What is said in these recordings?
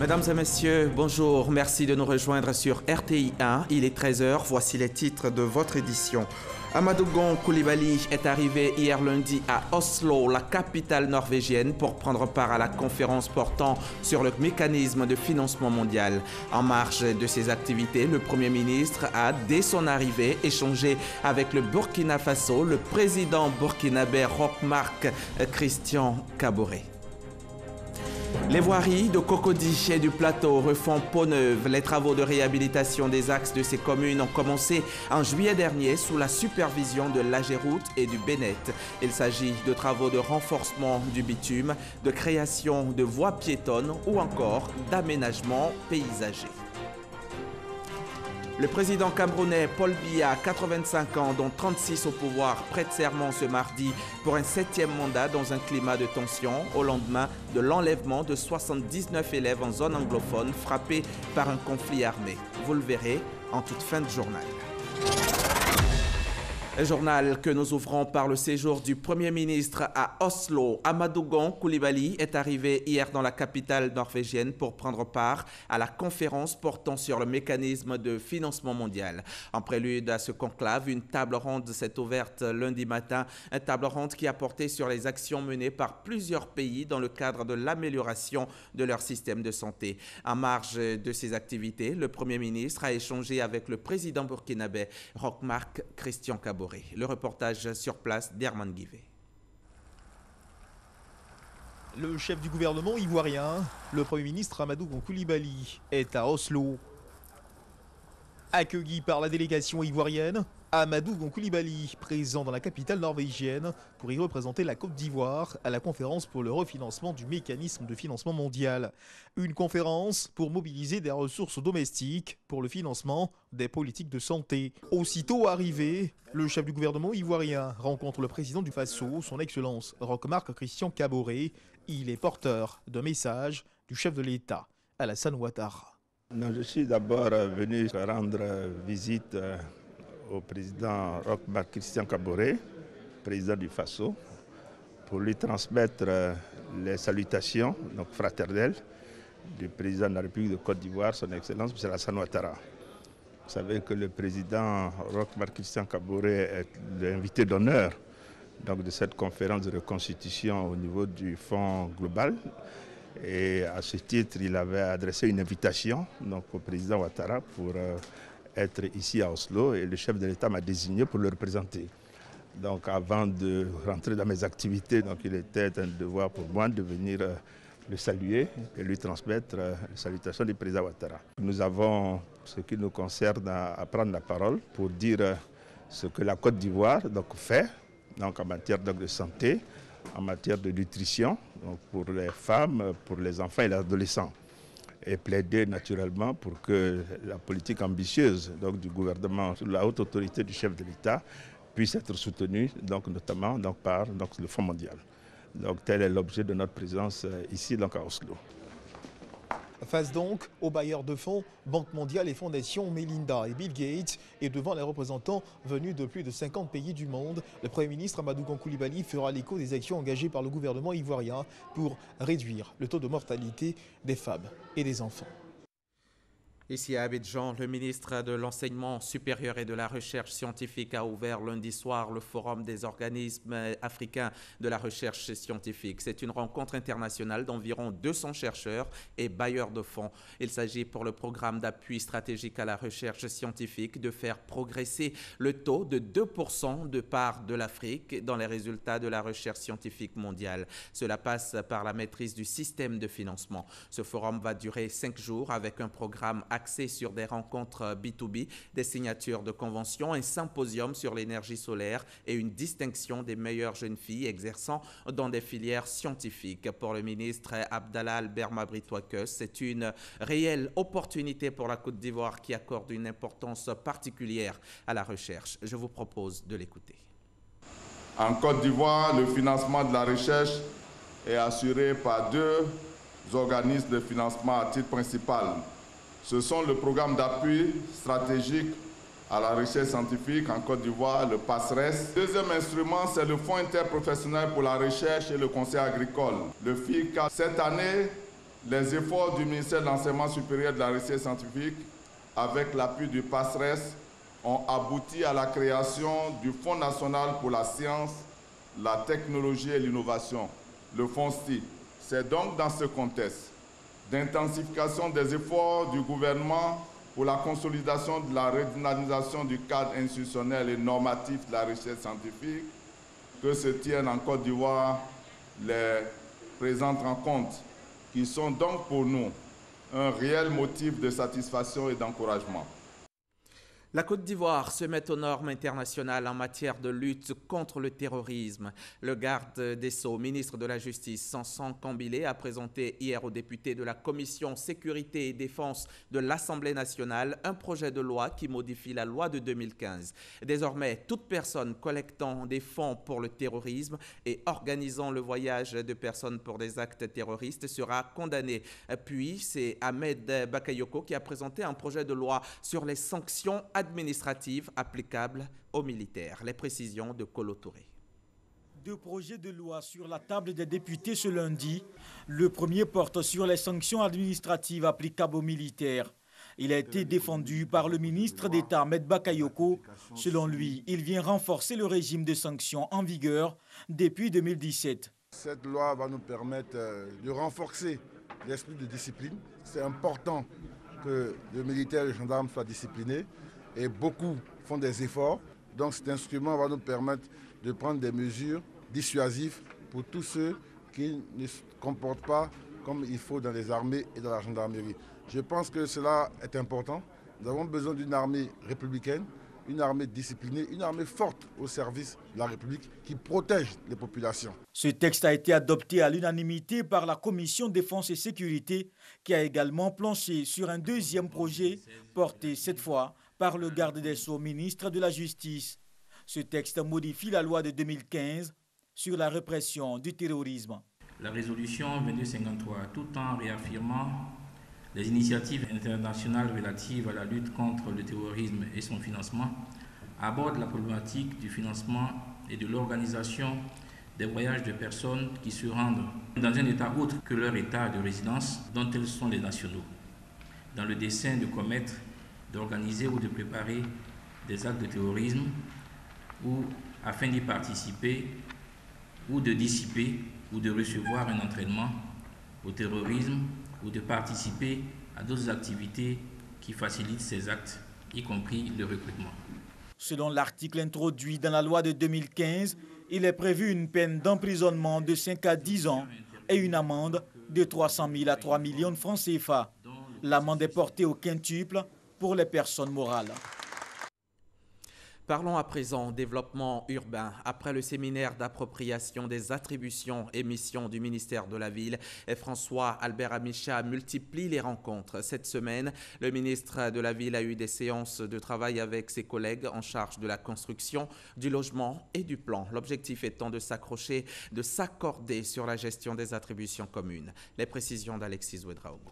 Mesdames et messieurs, bonjour. Merci de nous rejoindre sur RTI 1. Il est 13 h. Voici les titres de votre édition. Amadou Gon Coulibaly est arrivé hier lundi à Oslo, la capitale norvégienne, pour prendre part à la conférence portant sur le mécanisme de financement mondial. En marge de ses activités, le Premier ministre a, dès son arrivée, échangé avec le Burkina Faso, le président burkinabé Roch-Marc Christian Kaboré. Les voiries de Cocody et du Plateau refont peau neuve. Les travaux de réhabilitation des axes de ces communes ont commencé en juillet dernier sous la supervision de l'AGEROUTE et du BNET. Il s'agit de travaux de renforcement du bitume, de création de voies piétonnes ou encore d'aménagement paysager. Le président camerounais Paul Biya, 85 ans, dont 36 au pouvoir, prête serment ce mardi pour un 7e mandat dans un climat de tension au lendemain de l'enlèvement de 79 élèves en zone anglophone frappés par un conflit armé. Vous le verrez en toute fin de journal. Un journal que nous ouvrons par le séjour du Premier ministre à Oslo. Amadou Gon Coulibaly est arrivé hier dans la capitale norvégienne pour prendre part à la conférence portant sur le mécanisme de financement mondial. En prélude à ce conclave, une table ronde s'est ouverte lundi matin. Une table ronde qui a porté sur les actions menées par plusieurs pays dans le cadre de l'amélioration de leur système de santé. En marge de ces activités, le Premier ministre a échangé avec le président burkinabé Roch-Marc Christian Kaboré. Le reportage sur place d'Herman Guivet. Le chef du gouvernement ivoirien, le Premier ministre Amadou Gon Coulibaly, est à Oslo. Accueilli par la délégation ivoirienne, Amadou Gon Coulibaly, présent dans la capitale norvégienne pour y représenter la Côte d'Ivoire à la conférence pour le refinancement du mécanisme de financement mondial. Une conférence pour mobiliser des ressources domestiques pour le financement des politiques de santé. Aussitôt arrivé, le chef du gouvernement ivoirien rencontre le président du Faso, son Excellence Roch-Marc Christian Kaboré. Il est porteur d'un message du chef de l'État, Alassane Ouattara. Je suis d'abord venu rendre visite au président Roch-Marc Christian Kaboré, président du Faso, pour lui transmettre les salutations fraternelles du président de la République de Côte d'Ivoire, son Excellence M. Alassane Ouattara. Vous savez que le président Roch-Marc Christian Kaboré est l'invité d'honneur de cette conférence de reconstitution au niveau du Fonds global. Et à ce titre, il avait adressé une invitation au président Ouattara pour être ici à Oslo, et le chef de l'État m'a désigné pour le représenter. Donc avant de rentrer dans mes activités, il était un devoir pour moi de venir le saluer et lui transmettre les salutations du président Ouattara. Nous avons, ce qui nous concerne, à prendre la parole pour dire ce que la Côte d'Ivoire fait en matière de santé, en matière de nutrition, pour les femmes, pour les enfants et les adolescents. Et plaider naturellement pour que la politique ambitieuse du gouvernement, sous la haute autorité du chef de l'État, puisse être soutenue, notamment par le Fonds mondial. Tel est l'objet de notre présence ici à Oslo. Face donc aux bailleurs de fonds, Banque mondiale et Fondation Melinda et Bill Gates, et devant les représentants venus de plus de 50 pays du monde, le Premier ministre Amadou Gon Coulibaly fera l'écho des actions engagées par le gouvernement ivoirien pour réduire le taux de mortalité des femmes et des enfants. Ici à Abidjan, le ministre de l'Enseignement supérieur et de la Recherche scientifique a ouvert lundi soir le Forum des organismes africains de la recherche scientifique. C'est une rencontre internationale d'environ 200 chercheurs et bailleurs de fonds. Il s'agit pour le programme d'appui stratégique à la recherche scientifique de faire progresser le taux de 2% de part de l'Afrique dans les résultats de la recherche scientifique mondiale. Cela passe par la maîtrise du système de financement. Ce forum va durer 5 jours avec un programme axé sur des rencontres B2B, des signatures de conventions, un symposium sur l'énergie solaire et une distinction des meilleures jeunes filles exerçant dans des filières scientifiques. Pour le ministre Abdallah Albert Mabry-Touaqueux, c'est une réelle opportunité pour la Côte d'Ivoire qui accorde une importance particulière à la recherche. Je vous propose de l'écouter. En Côte d'Ivoire, le financement de la recherche est assuré par 2 organismes de financement à titre principal. Ce sont le programme d'appui stratégique à la recherche scientifique en Côte d'Ivoire, le PASRES. Deuxième instrument, c'est le Fonds interprofessionnel pour la recherche et le conseil agricole, le FICA. Cette année, les efforts du ministère de l'Enseignement supérieur et de la Recherche scientifique, avec l'appui du PASRES, ont abouti à la création du Fonds national pour la science, la technologie et l'innovation, le FONSTI. C'est donc dans ce contexte d'intensification des efforts du gouvernement pour la consolidation de la redynamisation du cadre institutionnel et normatif de la recherche scientifique que se tiennent en Côte d'Ivoire les présentes rencontres, qui sont donc pour nous un réel motif de satisfaction et d'encouragement. La Côte d'Ivoire se met aux normes internationales en matière de lutte contre le terrorisme. Le garde des Sceaux, ministre de la Justice, Sanson Kambilé, a présenté hier aux députés de la Commission Sécurité et Défense de l'Assemblée nationale un projet de loi qui modifie la loi de 2015. Désormais, toute personne collectant des fonds pour le terrorisme et organisant le voyage de personnes pour des actes terroristes sera condamnée. Puis, c'est Ahmed Bakayoko qui a présenté un projet de loi sur les sanctions administratives applicables aux militaires. Les précisions de Kolo Touré. Deux projets de loi sur la table des députés ce lundi. Le premier porte sur les sanctions administratives applicables aux militaires. Il a été défendu par le ministre d'État Ahmed Bakayoko. Selon lui, il vient renforcer le régime de sanctions en vigueur depuis 2017. Cette loi va nous permettre de renforcer l'esprit de discipline. C'est important que les militaires et les gendarmes soient disciplinés. Et beaucoup font des efforts. Donc cet instrument va nous permettre de prendre des mesures dissuasives pour tous ceux qui ne se comportent pas comme il faut dans les armées et dans la gendarmerie. Je pense que cela est important. Nous avons besoin d'une armée républicaine, une armée disciplinée, une armée forte au service de la République qui protège les populations. Ce texte a été adopté à l'unanimité par la Commission Défense et Sécurité qui a également planché sur un deuxième projet porté cette fois par le garde des Sceaux, ministre de la Justice. Ce texte modifie la loi de 2015 sur la répression du terrorisme. La résolution 2253, tout en réaffirmant les initiatives internationales relatives à la lutte contre le terrorisme et son financement, aborde la problématique du financement et de l'organisation des voyages de personnes qui se rendent dans un état autre que leur état de résidence dont elles sont les nationaux, dans le dessein de commettre, d'organiser ou de préparer des actes de terrorisme ou afin d'y participer ou de dissiper ou de recevoir un entraînement au terrorisme ou de participer à d'autres activités qui facilitent ces actes, y compris le recrutement. Selon l'article introduit dans la loi de 2015, il est prévu une peine d'emprisonnement de 5 à 10 ans et une amende de 300 000 à 3 millions de francs CFA. L'amende est portée au quintuple pour les personnes morales. Parlons à présent développement urbain. Après le séminaire d'appropriation des attributions et missions du ministère de la Ville, François Albert Amicha multiplie les rencontres. Cette semaine, le ministre de la Ville a eu des séances de travail avec ses collègues en charge de la construction, du logement et du plan. L'objectif étant de s'accorder sur la gestion des attributions communes. Les précisions d'Alexis Ouedraogo.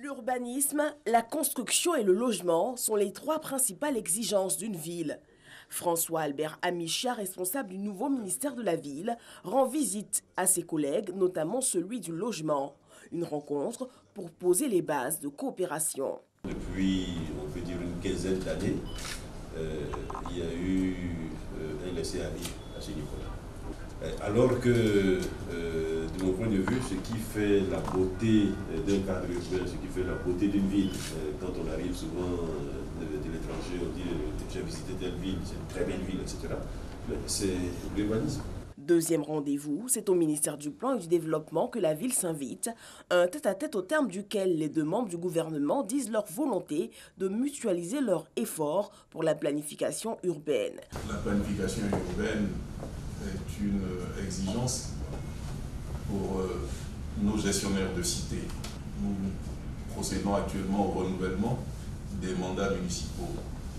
L'urbanisme, la construction et le logement sont les trois principales exigences d'une ville. François Albert Amicha, responsable du nouveau ministère de la Ville, rend visite à ses collègues, notamment celui du logement. Une rencontre pour poser les bases de coopération. Depuis, on peut dire, une quinzaine d'années, il y a eu un laisser-aller à ce niveau-là. Alors que, de mon point de vue, ce qui fait la beauté d'un cadre urbain, ce qui fait la beauté d'une ville, quand on arrive souvent de l'étranger, on dit j'ai visité telle ville, c'est une très belle ville, etc. C'est l'urbanisme. Deuxième rendez-vous, c'est au ministère du Plan et du Développement que la ville s'invite, un tête-à-tête au terme duquel les deux membres du gouvernement disent leur volonté de mutualiser leurs efforts pour la planification urbaine. La planification urbaine est une exigence pour nos gestionnaires de cités. Nous procédons actuellement au renouvellement des mandats municipaux.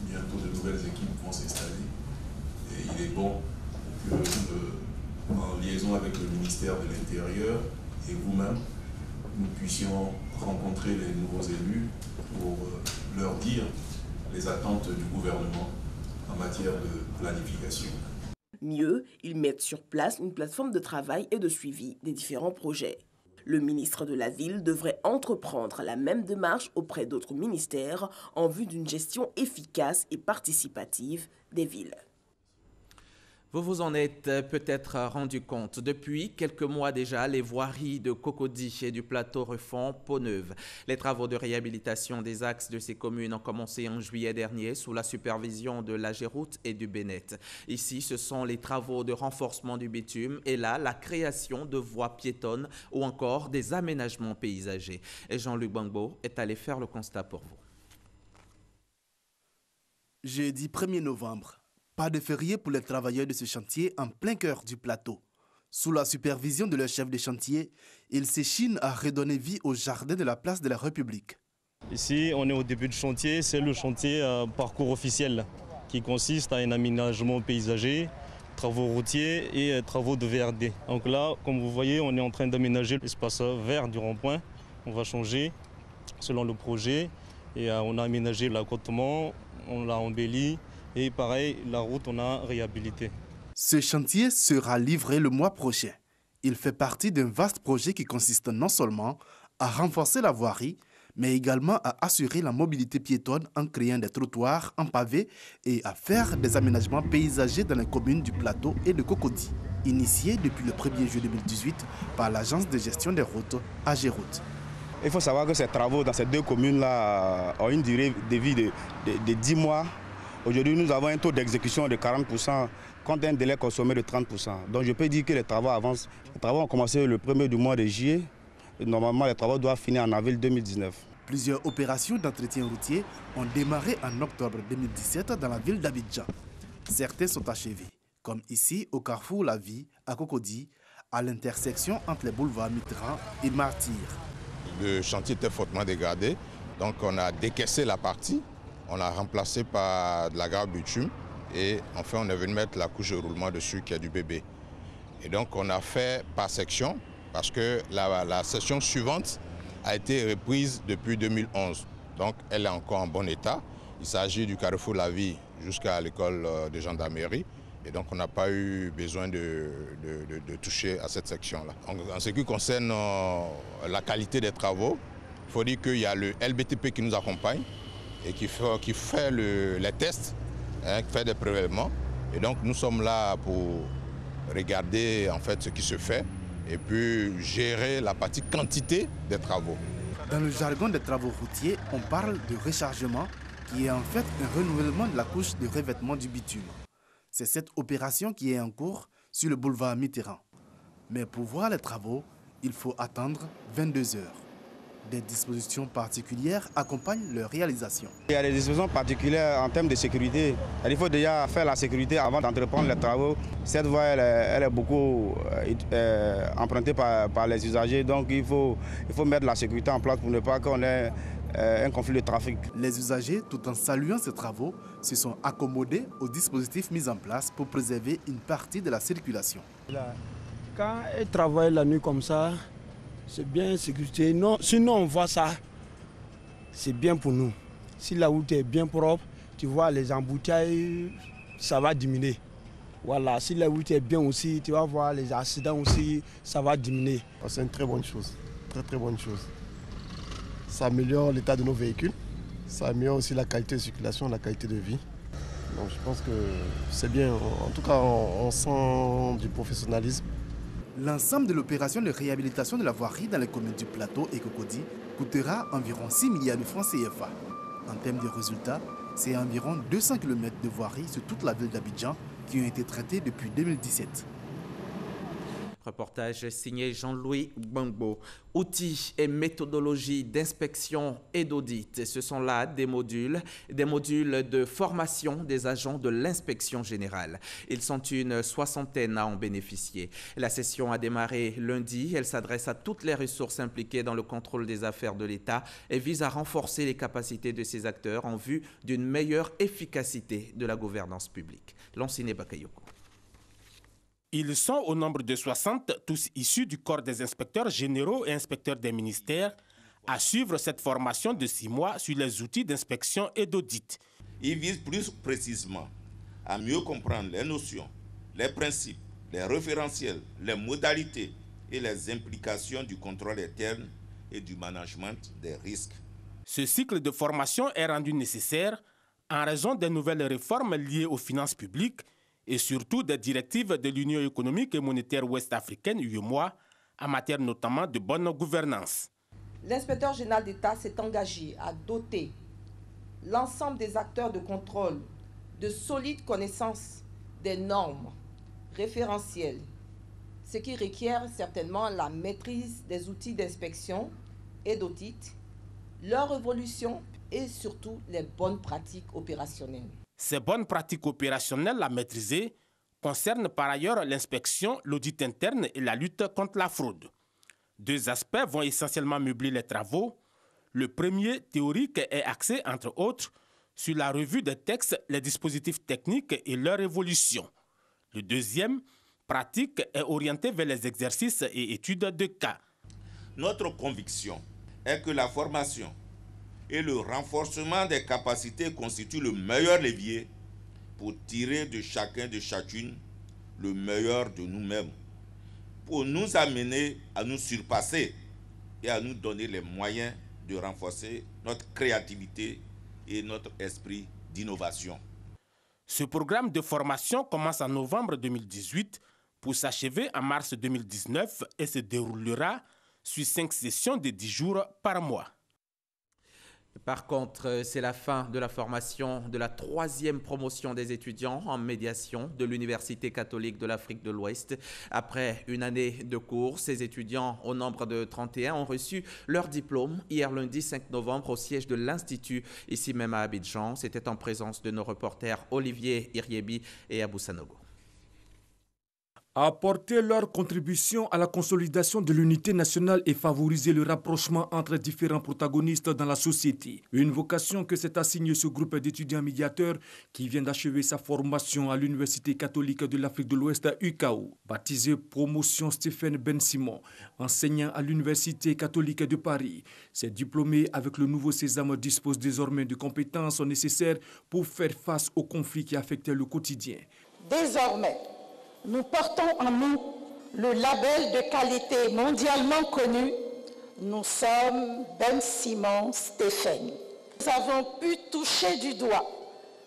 Bientôt de nouvelles équipes vont s'installer et il est bon que, en liaison avec le ministère de l'Intérieur et vous-même, nous puissions rencontrer les nouveaux élus pour leur dire les attentes du gouvernement en matière de planification. Mieux, ils mettent sur place une plateforme de travail et de suivi des différents projets. Le ministre de la Ville devrait entreprendre la même démarche auprès d'autres ministères en vue d'une gestion efficace et participative des villes. Vous vous en êtes peut-être rendu compte. Depuis quelques mois déjà, les voiries de Cocody et du Plateau refont peau neuve. Les travaux de réhabilitation des axes de ces communes ont commencé en juillet dernier sous la supervision de l'AGEROUTE et du BNET. Ici, ce sont les travaux de renforcement du bitume et là, la création de voies piétonnes ou encore des aménagements paysagers. Et Jean-Luc Gbangbo est allé faire le constat pour vous. Jeudi 1er novembre. Pas de férié pour les travailleurs de ce chantier en plein cœur du plateau. Sous la supervision de leur chef de chantier, ils s'échinent à redonner vie au jardin de la place de la République. Ici, on est au début du chantier. C'est le chantier parcours officiel qui consiste à un aménagement paysager, travaux routiers et travaux de VRD. Donc là, comme vous voyez, on est en train d'aménager l'espace vert du rond-point. On va changer selon le projet. Et on a aménagé l'accotement, on l'a embelli. Et pareil, la route, on a réhabilité. Ce chantier sera livré le mois prochain. Il fait partie d'un vaste projet qui consiste non seulement à renforcer la voirie, mais également à assurer la mobilité piétonne en créant des trottoirs en pavé et à faire des aménagements paysagers dans les communes du Plateau et de Cocody, initié depuis le 1er juillet 2018 par l'agence de gestion des routes AGEROUTE. Il faut savoir que ces travaux dans ces deux communes-là ont une durée de vie de 10 mois. Aujourd'hui, nous avons un taux d'exécution de 40% contre un délai consommé de 30%. Donc je peux dire que les travaux avancent. Les travaux ont commencé le 1er du mois de juillet. Et normalement, les travaux doivent finir en avril 2019. Plusieurs opérations d'entretien routier ont démarré en octobre 2017 dans la ville d'Abidjan. Certains sont achevés, comme ici au carrefour La Vie, à Cocody, à l'intersection entre les boulevards Mitterrand et Martyr. Le chantier était fortement dégradé, donc on a décaissé la partie. On l'a remplacé par de la gare bitume et enfin on est venu mettre la couche de roulement dessus qui est du bébé. Et donc on a fait par section parce que la section suivante a été reprise depuis 2011. Donc elle est encore en bon état. Il s'agit du carrefour La Vie jusqu'à l'école de gendarmerie. Et donc on n'a pas eu besoin de toucher à cette section-là. En ce qui concerne la qualité des travaux, il faut dire qu'il y a le LBTP qui nous accompagne et qui fait les tests, qui fait des prélèvements. Et donc nous sommes là pour regarder en fait ce qui se fait et puis gérer la partie quantité des travaux. Dans le jargon des travaux routiers, on parle de rechargement qui est en fait un renouvellement de la couche de revêtement du bitume. C'est cette opération qui est en cours sur le boulevard Mitterrand. Mais pour voir les travaux, il faut attendre 22 heures. Des dispositions particulières accompagnent leur réalisation. Il y a des dispositions particulières en termes de sécurité. Il faut déjà faire la sécurité avant d'entreprendre les travaux. Cette voie, elle est beaucoup empruntée par les usagers. Donc il faut mettre la sécurité en place pour ne pas qu'on ait un conflit de trafic. Les usagers, tout en saluant ces travaux, se sont accommodés aux dispositifs mis en place pour préserver une partie de la circulation. Quand ils travaillent la nuit comme ça, c'est bien sécurité. Non, sinon, on voit ça, c'est bien pour nous. Si la route est bien propre, tu vois, les embouteillages, ça va diminuer. Voilà, si la route est bien aussi, tu vas voir les accidents aussi, ça va diminuer. C'est une très bonne chose, très bonne chose. Ça améliore l'état de nos véhicules, ça améliore aussi la qualité de circulation, la qualité de vie. Donc je pense que c'est bien. En tout cas, on sent du professionnalisme. L'ensemble de l'opération de réhabilitation de la voirie dans les communes du Plateau et Cocody coûtera environ 6 milliards de francs CFA. En termes de résultats, c'est environ 200 km de voirie sur toute la ville d'Abidjan qui ont été traités depuis 2017. Reportage signé Jean-Louis Gbangbo. Outils et méthodologies d'inspection et d'audit. Ce sont là des modules de formation des agents de l'inspection générale. Ils sont une 60aine à en bénéficier. La session a démarré lundi. Elle s'adresse à toutes les ressources impliquées dans le contrôle des affaires de l'État et vise à renforcer les capacités de ces acteurs en vue d'une meilleure efficacité de la gouvernance publique. Lanciné Bakayoko. Ils sont au nombre de 60, tous issus du corps des inspecteurs généraux et inspecteurs des ministères, à suivre cette formation de 6 mois sur les outils d'inspection et d'audit. Ils visent plus précisément à mieux comprendre les notions, les principes, les référentiels, les modalités et les implications du contrôle interne et du management des risques. Ce cycle de formation est rendu nécessaire en raison des nouvelles réformes liées aux finances publiques et surtout des directives de l'Union économique et monétaire ouest-africaine, UEMOA, en matière notamment de bonne gouvernance. L'inspecteur général d'État s'est engagé à doter l'ensemble des acteurs de contrôle de solides connaissances des normes référentielles, ce qui requiert certainement la maîtrise des outils d'inspection et d'audit, leur évolution et surtout les bonnes pratiques opérationnelles. Ces bonnes pratiques opérationnelles à maîtriser concernent par ailleurs l'inspection, l'audit interne et la lutte contre la fraude. Deux aspects vont essentiellement meubler les travaux. Le premier, théorique, est axé, entre autres, sur la revue des textes, les dispositifs techniques et leur évolution. Le deuxième, pratique, est orienté vers les exercices et études de cas. Notre conviction est que la formation et le renforcement des capacités constituent le meilleur levier pour tirer de chacun de chacune le meilleur de nous-mêmes, pour nous amener à nous surpasser et à nous donner les moyens de renforcer notre créativité et notre esprit d'innovation. Ce programme de formation commence en novembre 2018 pour s'achever en mars 2019 et se déroulera sur 5 sessions de 10 jours par mois. Par contre, c'est la fin de la formation de la 3e promotion des étudiants en médiation de l'Université catholique de l'Afrique de l'Ouest. Après une année de cours, ces étudiants, au nombre de 31, ont reçu leur diplôme hier lundi 5 novembre au siège de l'Institut, ici même à Abidjan. C'était en présence de nos reporters Olivier Iriebi et Abou Sanogo. Apporter leur contribution à la consolidation de l'unité nationale et favoriser le rapprochement entre différents protagonistes dans la société. Une vocation que s'est assignée ce groupe d'étudiants médiateurs qui vient d'achever sa formation à l'Université catholique de l'Afrique de l'Ouest, UCAO. Baptisé Promotion Stéphane Ben Simon, enseignant à l'Université catholique de Paris. Ces diplômés avec le nouveau sésame disposent désormais de compétences nécessaires pour faire face aux conflits qui affectent le quotidien. Désormais, nous portons en nous le label de qualité mondialement connu. Nous sommes Ben Simon Stéphane. Nous avons pu toucher du doigt,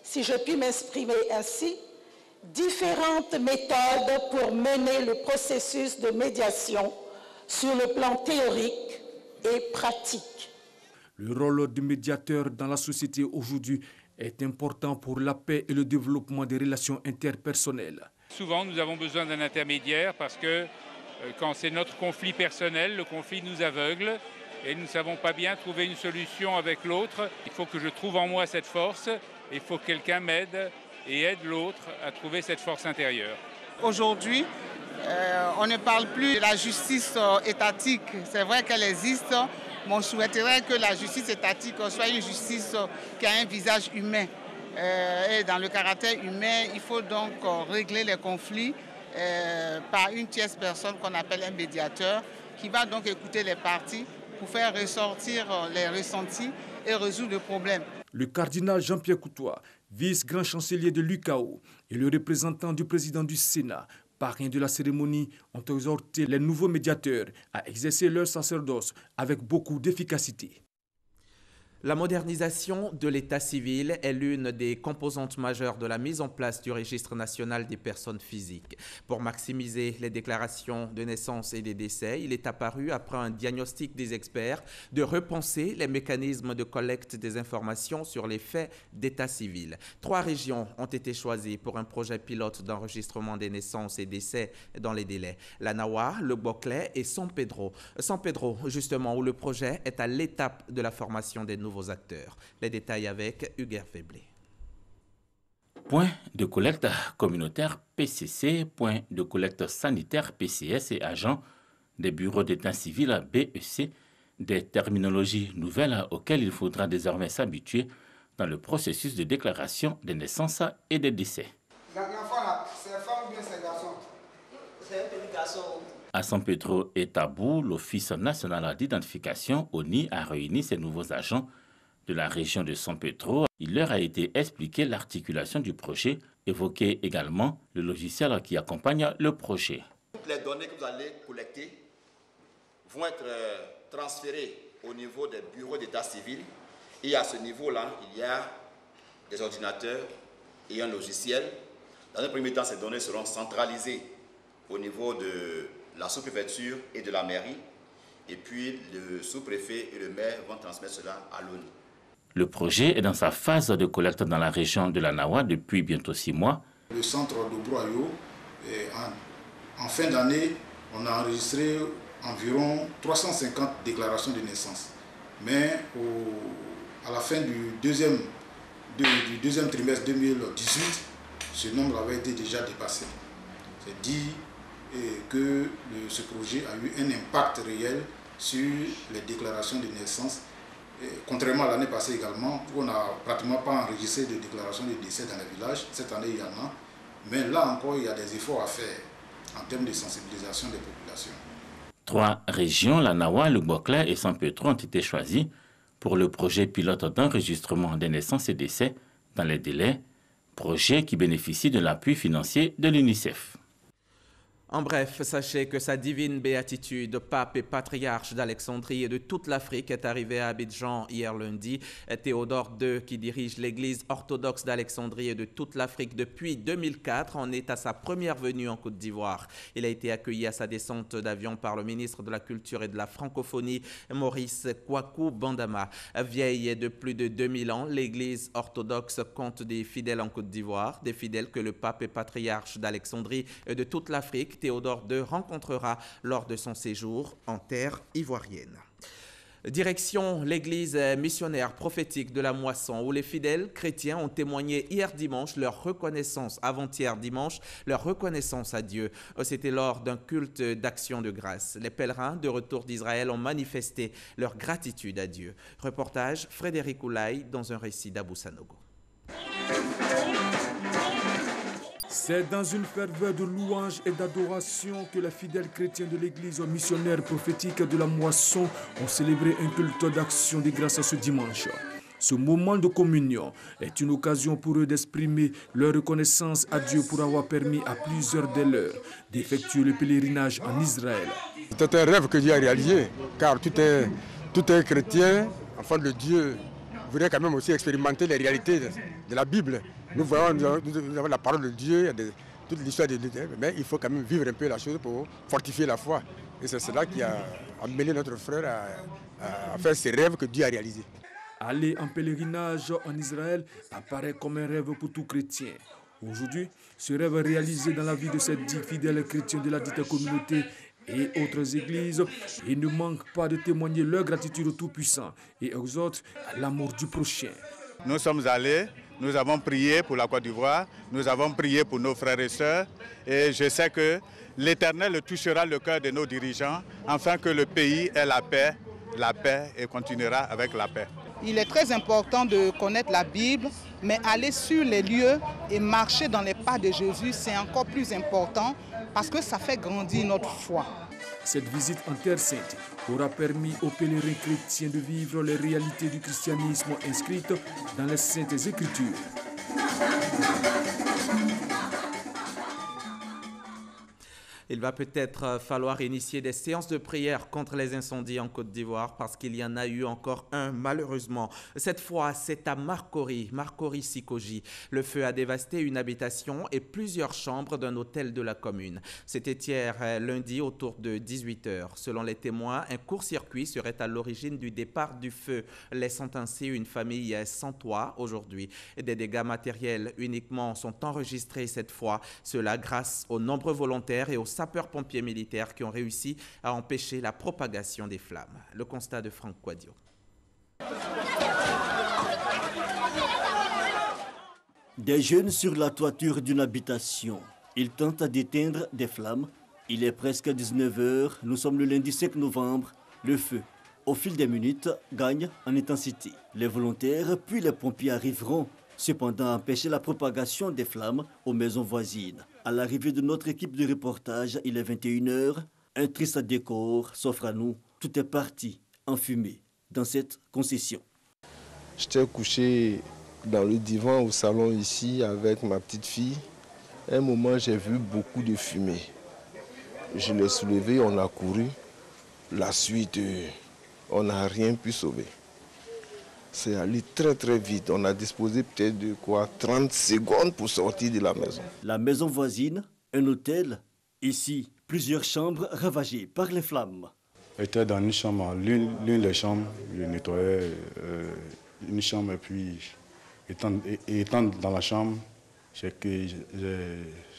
si je puis m'exprimer ainsi, différentes méthodes pour mener le processus de médiation sur le plan théorique et pratique. Le rôle du médiateur dans la société aujourd'hui est important pour la paix et le développement des relations interpersonnelles. Souvent, nous avons besoin d'un intermédiaire parce que quand c'est notre conflit personnel, le conflit nous aveugle et nous ne savons pas bien trouver une solution avec l'autre. Il faut que je trouve en moi cette force, il faut que quelqu'un m'aide et aide l'autre à trouver cette force intérieure. Aujourd'hui, on ne parle plus de la justice étatique. C'est vrai qu'elle existe, mais on souhaiterait que la justice étatique soit une justice qui a un visage humain. Et dans le caractère humain, il faut donc régler les conflits par une tierce personne qu'on appelle un médiateur, qui va donc écouter les parties pour faire ressortir les ressentis et résoudre le problème. Le cardinal Jean-Pierre Coutois, vice-grand chancelier de l'UCAO, et le représentant du président du Sénat, parrain de la cérémonie, ont exhorté les nouveaux médiateurs à exercer leur sacerdoce avec beaucoup d'efficacité. La modernisation de l'état civil est l'une des composantes majeures de la mise en place du registre national des personnes physiques. Pour maximiser les déclarations de naissance et des décès, il est apparu, après un diagnostic des experts, de repenser les mécanismes de collecte des informations sur les faits d'état civil. 3 régions ont été choisies pour un projet pilote d'enregistrement des naissances et décès dans les délais. La Nawa, le Boclé et San Pedro. San Pedro, justement, où le projet est à l'étape de la formation des nouveaux acteurs. Les détails avec Hugues Feblé. Point de collecte communautaire PCC, point de collecte sanitaire PCS et agents des bureaux d'état civil BEC, des terminologies nouvelles auxquelles il faudra désormais s'habituer dans le processus de déclaration des naissances et des décès. À San Pedro et Tabou, l'Office national d'identification, ONI, a réuni ses nouveaux agents de la région de San Pedro. Il leur a été expliqué l'articulation du projet, évoqué également le logiciel qui accompagne le projet. Toutes les données que vous allez collecter vont être transférés au niveau des bureaux d'état civil. Et à ce niveau-là, il y a des ordinateurs et un logiciel. Dans un premier temps, ces données seront centralisées au niveau de la sous-préfecture et de la mairie. Et puis, le sous-préfet et le maire vont transmettre cela à l'ONU. Le projet est dans sa phase de collecte dans la région de la Nawa depuis bientôt 6 mois. Le centre d'Obroayo, en fin d'année, on a enregistré environ 350 déclarations de naissance. Mais à la fin du deuxième trimestre 2018, ce nombre avait été déjà dépassé. C'est dit que ce projet a eu un impact réel sur les déclarations de naissance. Contrairement à l'année passée également, où on n'a pratiquement pas enregistré de déclaration de décès dans les villages. Cette année, il y en a. Mais là encore, il y a des efforts à faire en termes de sensibilisation des populations. 3 régions, la Nawa, le Bokla et San Pedro, ont été choisies pour le projet pilote d'enregistrement des naissances et décès dans les délais, projet qui bénéficie de l'appui financier de l'UNICEF. En bref, sachez que sa divine béatitude, pape et patriarche d'Alexandrie et de toute l'Afrique, est arrivé à Abidjan hier lundi. Théodore II, qui dirige l'église orthodoxe d'Alexandrie et de toute l'Afrique depuis 2004, en est à sa première venue en Côte d'Ivoire. Il a été accueilli à sa descente d'avion par le ministre de la Culture et de la Francophonie, Maurice Kwaku Bandama. Vieille de plus de 2000 ans, l'église orthodoxe compte des fidèles en Côte d'Ivoire, des fidèles que le pape et patriarche d'Alexandrie et de toute l'Afrique, Théodore II, rencontrera lors de son séjour en terre ivoirienne. Direction l'église missionnaire prophétique de la Moisson, où les fidèles chrétiens ont témoigné hier dimanche leur reconnaissance, avant-hier dimanche, leur reconnaissance à Dieu. C'était lors d'un culte d'action de grâce. Les pèlerins de retour d'Israël ont manifesté leur gratitude à Dieu. Reportage Frédéric Oulaye dans un récit d'Abou Sanogo. C'est dans une ferveur de louange et d'adoration que les fidèles chrétiens de l'église missionnaire prophétique de la Moisson ont célébré un culte d'action de grâce ce dimanche. Ce moment de communion est une occasion pour eux d'exprimer leur reconnaissance à Dieu pour avoir permis à plusieurs de leurs d'effectuer le pèlerinage en Israël. C'est un rêve que Dieu a réalisé, car tout un chrétien, enfant de Dieu, voudrait quand même aussi expérimenter les réalités de la Bible. Nous avons la parole de Dieu, il y a toute l'histoire de Dieu, mais il faut quand même vivre un peu la chose pour fortifier la foi. Et c'est cela qui a amené notre frère à faire ces rêves que Dieu a réalisés. Aller en pèlerinage en Israël apparaît comme un rêve pour tout chrétien. Aujourd'hui, ce rêve réalisé dans la vie de ces 10 fidèles chrétiens de la dite communauté et autres églises, ils ne manquent pas de témoigner leur gratitude au Tout-Puissant et exhortent à l'amour du prochain. Nous sommes allés, nous avons prié pour la Côte d'Ivoire, nous avons prié pour nos frères et sœurs et je sais que l'Éternel touchera le cœur de nos dirigeants afin que le pays ait la paix et continuera avec la paix. Il est très important de connaître la Bible, mais aller sur les lieux et marcher dans les pas de Jésus, c'est encore plus important parce que ça fait grandir notre foi. Cette visite en Terre Sainte aura permis aux pèlerins chrétiens de vivre les réalités du christianisme inscrites dans les Saintes Écritures. Il va peut-être falloir initier des séances de prière contre les incendies en Côte d'Ivoire parce qu'il y en a eu encore un malheureusement. Cette fois, c'est à Marcory Sikoji. Le feu a dévasté une habitation et plusieurs chambres d'un hôtel de la commune. C'était hier lundi autour de 18h. Selon les témoins, un court-circuit serait à l'origine du départ du feu, laissant ainsi une famille sans toit aujourd'hui. Des dégâts matériels uniquement sont enregistrés cette fois, cela grâce aux nombreux volontaires et aux sapeurs-pompiers militaires qui ont réussi à empêcher la propagation des flammes. Le constat de Franck Quadio. Des jeunes sur la toiture d'une habitation. Ils tentent d'éteindre des flammes. Il est presque 19h. Nous sommes le lundi 5 novembre. Le feu, au fil des minutes, gagne en intensité. Les volontaires puis les pompiers arriveront cependant à empêcher la propagation des flammes aux maisons voisines. À l'arrivée de notre équipe de reportage, il est 21h. Un triste décor s'offre à nous. Tout est parti en fumée dans cette concession. J'étais couché dans le divan au salon ici avec ma petite fille. À un moment, j'ai vu beaucoup de fumée. Je l'ai soulevé, on a couru. la suite, on n'a rien pu sauver. C'est allé très très vite. On a disposé peut-être de 30 secondes pour sortir de la maison. La maison voisine, un hôtel. Ici, plusieurs chambres ravagées par les flammes. J'étais dans une chambre, l'une des chambres, je nettoyais une chambre et puis étant dans la chambre, j'ai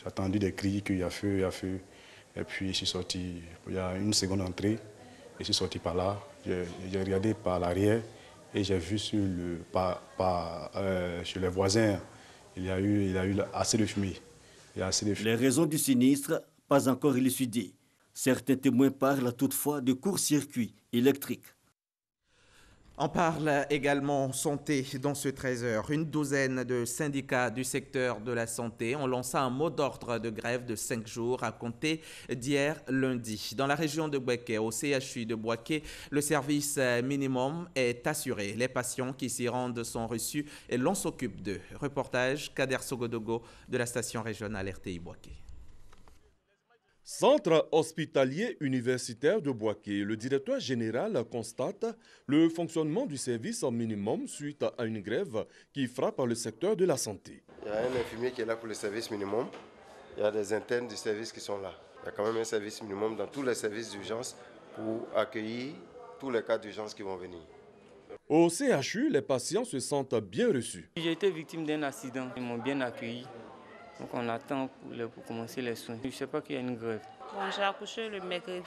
entendu des cris qu'il y a feu, il y a feu. Et puis je suis sorti, il y a une seconde entrée, je suis sorti par là, j'ai regardé par l'arrière et j'ai vu sur les voisins, il y a eu assez de fumée. Les raisons du sinistre, pas encore élucidées. Certains témoins parlent toutefois de court-circuit électrique. On parle également santé dans ce 13h. Une douzaine de syndicats du secteur de la santé ont lancé un mot d'ordre de grève de 5 jours à compter d'hier lundi. Dans la région de Bouaké, au CHU de Bouaké, le service minimum est assuré. Les patients qui s'y rendent sont reçus et l'on s'occupe d'eux. Reportage Kader Sogodogo de la station régionale RTI Bouaké. Centre hospitalier universitaire de Bouaké, le directeur général constate le fonctionnement du service minimum suite à une grève qui frappe le secteur de la santé. Il y a un infirmier qui est là pour le service minimum, il y a des internes du service qui sont là. Il y a quand même un service minimum dans tous les services d'urgence pour accueillir tous les cas d'urgence qui vont venir. Au CHU, les patients se sentent bien reçus. J'ai été victime d'un accident, ils m'ont bien accueilli. Donc on attend pour commencer les soins. Je ne sais pas qu'il y a une grève. Bon, j'ai accouché le mercredi.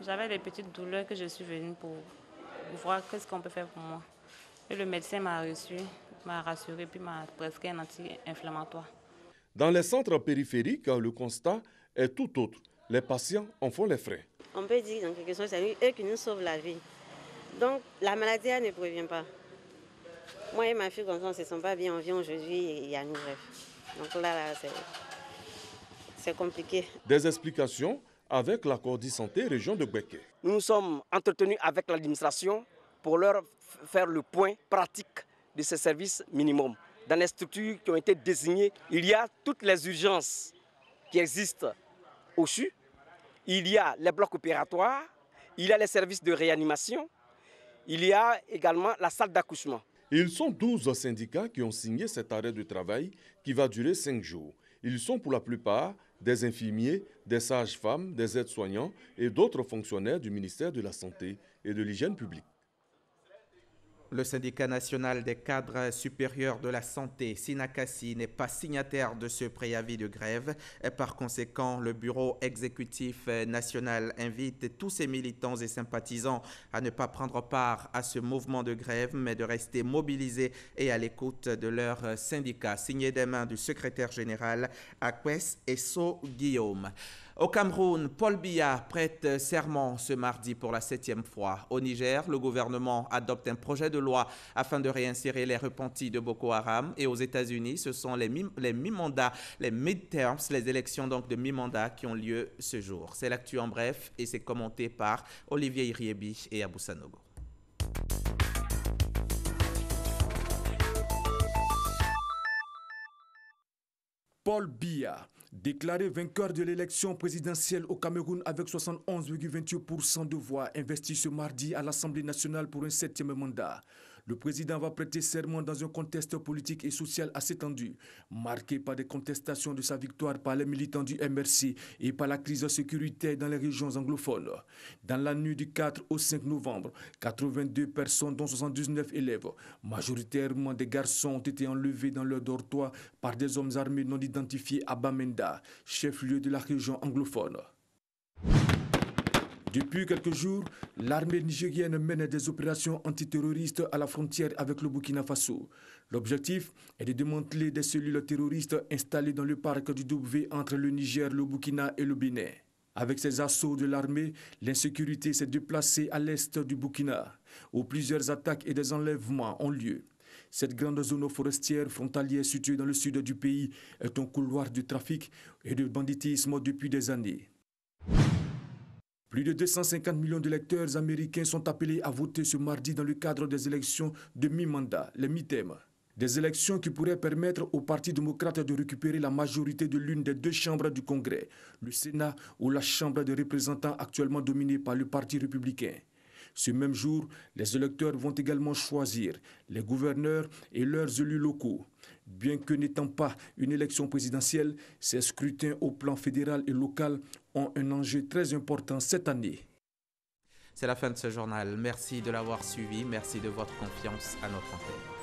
J'avais des petites douleurs que je suis venue pour voir qu'est-ce qu'on peut faire pour moi. Et le médecin m'a reçu, m'a rassuré, puis m'a prescrit un anti-inflammatoire. Dans les centres périphériques, le constat est tout autre. Les patients en font les frais. On peut dire en quelque sorte, c'est eux qui nous sauvent la vie. Donc la maladie elle ne prévient pas. Moi et ma fille, quand on ne se sent pas bien, on vient aujourd'hui et il y a une grève. Donc là c'est compliqué. Des explications avec l'accord santé région de Bouaké. Nous nous sommes entretenus avec l'administration pour leur faire le point pratique de ces services minimums. Dans les structures qui ont été désignées, il y a toutes les urgences qui existent au CHU. Il y a les blocs opératoires, il y a les services de réanimation, il y a également la salle d'accouchement. Ils sont 12 syndicats qui ont signé cet arrêt de travail qui va durer 5 jours. Ils sont pour la plupart des infirmiers, des sages-femmes, des aides-soignants et d'autres fonctionnaires du ministère de la Santé et de l'Hygiène publique. Le syndicat national des cadres supérieurs de la santé, Sinakasi, n'est pas signataire de ce préavis de grève. Et par conséquent, le bureau exécutif national invite tous ses militants et sympathisants à ne pas prendre part à ce mouvement de grève, mais de rester mobilisés et à l'écoute de leur syndicat. Signé des mains du secrétaire général Akwes Esso Guillaume. Au Cameroun, Paul Biya prête serment ce mardi pour la 7e fois. Au Niger, le gouvernement adopte un projet de loi afin de réinsérer les repentis de Boko Haram. Et aux États-Unis, ce sont les mi-mandats, les midterms, les élections donc de mi-mandat qui ont lieu ce jour. C'est l'actu en bref et c'est commenté par Olivier Iriebi et Abou Sanogo. Paul Biya, déclaré vainqueur de l'élection présidentielle au Cameroun avec 71,28% de voix, investi ce mardi à l'Assemblée nationale pour un 7e mandat. Le président va prêter serment dans un contexte politique et social assez tendu, marqué par des contestations de sa victoire par les militants du MRC et par la crise sécuritaire dans les régions anglophones. Dans la nuit du 4 au 5 novembre, 82 personnes, dont 79 élèves, majoritairement des garçons, ont été enlevés dans leur dortoir par des hommes armés non identifiés à Bamenda, chef-lieu de la région anglophone. Depuis quelques jours, l'armée nigérienne mène des opérations antiterroristes à la frontière avec le Burkina Faso. L'objectif est de démanteler des cellules terroristes installées dans le parc du W entre le Niger, le Burkina et le Bénin. Avec ces assauts de l'armée, l'insécurité s'est déplacée à l'est du Burkina, où plusieurs attaques et des enlèvements ont lieu. Cette grande zone forestière frontalière située dans le sud du pays est un couloir de trafic et de banditisme depuis des années. Plus de 250 millions d'électeurs américains sont appelés à voter ce mardi dans le cadre des élections de mi-mandat, les mi-termes. Des élections qui pourraient permettre au Parti démocrate de récupérer la majorité de l'une des deux chambres du Congrès, le Sénat ou la Chambre des représentants actuellement dominée par le Parti républicain. Ce même jour, les électeurs vont également choisir les gouverneurs et leurs élus locaux. Bien que n'étant pas une élection présidentielle, ces scrutins au plan fédéral et local ont un enjeu très important cette année. C'est la fin de ce journal. Merci de l'avoir suivi. Merci de votre confiance à notre antenne.